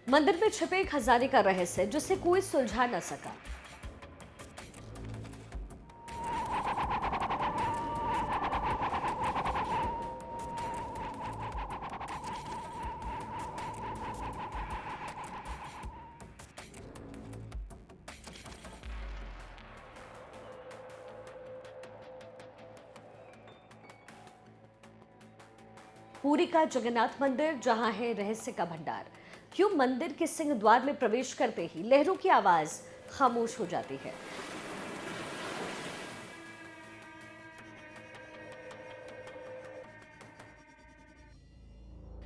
मंदिर में छिपे खजाने का रहस्य जिसे कोई सुलझा न सका। पुरी का जगन्नाथ मंदिर जहां है रहस्य का भंडार। क्यों मंदिर के सिंह द्वार में प्रवेश करते ही लहरों की आवाज खामोश हो जाती है।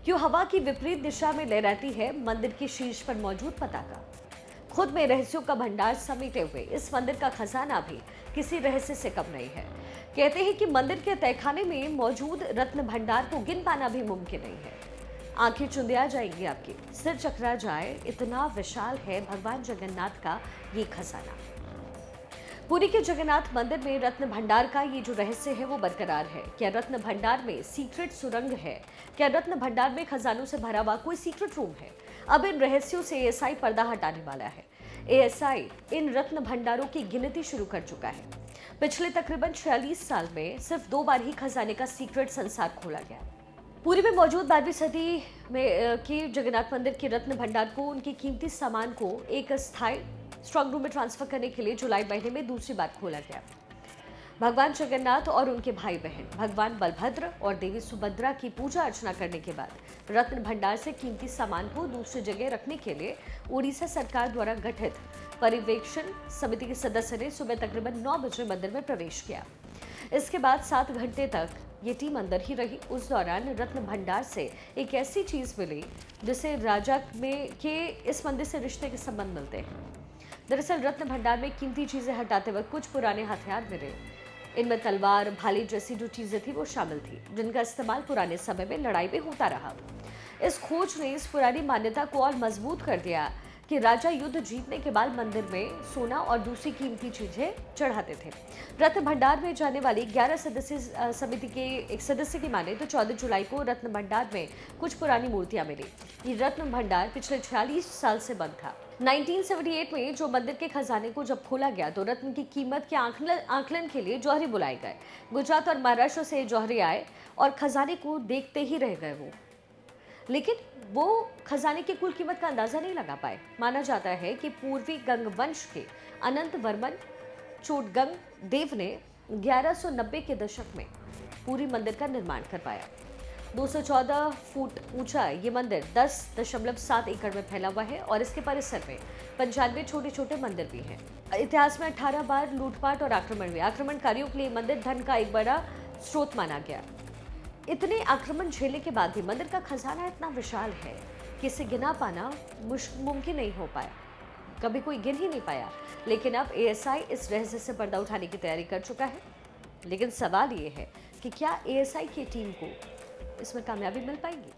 क्यों हवा की विपरीत दिशा में लहराती है मंदिर के शीर्ष पर मौजूद पताका। खुद में रहस्यों का भंडार समेटे हुए इस मंदिर का खजाना भी किसी रहस्य से कम नहीं है। कहते हैं कि मंदिर के तहखाने में मौजूद रत्न भंडार को गिन पाना भी मुमकिन नहीं है। आंखें चुंधिया जाएंगी आपकी, सिर चकरा जाए, इतना विशाल है भगवान जगन्नाथ का ये खजाना। पुरी के जगन्नाथ मंदिर में रत्न भंडार का ये जो रहस्य है वो बरकरार है। क्या रत्न भंडार में सीक्रेट सुरंग है? क्या रत्न भंडार में खजानों से भरा हुआ कोई सीक्रेट रूम है? अब इन रहस्यों से एएसआई पर्दा हटाने वाला है। एएसआई इन रत्न भंडारों की गिनती शुरू कर चुका है। पिछले तकरीबन 46 साल में सिर्फ 2 बार ही खजाने का सीक्रेट संसार खोला गया। पुरी में मौजूद 12वीं सदी में के जगन्नाथ मंदिर के रत्न भंडार को, उनके कीमती सामान को एक स्थायी स्ट्रॉन्ग रूम में ट्रांसफर करने के लिए जुलाई महीने में दूसरी बार खोला गया। भगवान जगन्नाथ और उनके भाई बहन भगवान बलभद्र और देवी सुभद्रा की पूजा अर्चना करने के बाद रत्न भंडार से कीमती सामान को दूसरी जगह रखने के लिए उड़ीसा सरकार द्वारा गठित पर्यवेक्षण समिति के सदस्य ने सुबह तकरीबन 9 बजे मंदिर में प्रवेश किया। इसके बाद 7 घंटे तक ये टीम अंदर ही रही। उस दौरान रत्न भंडार से एक ऐसी चीज मिली जिसे राजा में के इस मंदिर से रिश्ते के संबंध मिलते हैं। दरअसल रत्न भंडार में कीमती चीजें हटाते वक्त कुछ पुराने हथियार मिले। इनमें तलवार, भाले जैसी जो चीजें थी वो शामिल थी, जिनका इस्तेमाल पुराने समय में लड़ाई में होता रहा। इस खोज ने इस पुरानी मान्यता को और मजबूत कर दिया कि राजा युद्ध जीतने के बाद मंदिर में सोना और दूसरी कीमती चीजें चढ़ाते थे। रत्न भंडार में जाने वाली 11 सदस्य समिति के एक सदस्य की माने तो 14 जुलाई को रत्न भंडार में कुछ पुरानी मूर्तियां मिली। ये रत्न भंडार पिछले 46 साल से बंद था। 1978 में जो मंदिर के खजाने को जब खोला गया तो रत्न की कीमत के आकलन के लिए जौहरी बुलाए गए। गुजरात और महाराष्ट्र से जौहरी आए और खजाने को देखते ही रह गए वो, लेकिन वो खजाने की कुल कीमत का अंदाजा नहीं लगा पाए। माना जाता है कि पूर्वी गंग वंश के अनंत वर्मन चोटगंग देव ने 1190 के दशक में पूरी मंदिर का निर्माण करवाया। 214 फुट ऊंचा ये मंदिर 10.7 एकड़ में फैला हुआ है और इसके परिसर में 95 छोटे छोटे मंदिर भी हैं। इतिहास में 18 बार लूटपाट और आक्रमण हुए। आक्रमणकारियों के लिए मंदिर धन का एक बड़ा स्रोत माना गया। इतने आक्रमण झेलने के बाद भी मंदिर का खजाना इतना विशाल है कि इसे गिना पाना मुमकिन नहीं हो पाया। कभी कोई गिन ही नहीं पाया। लेकिन अब एएसआई इस रहस्य से पर्दा उठाने की तैयारी कर चुका है। लेकिन सवाल ये है कि क्या एएसआई की टीम को इसमें कामयाबी मिल पाएगी?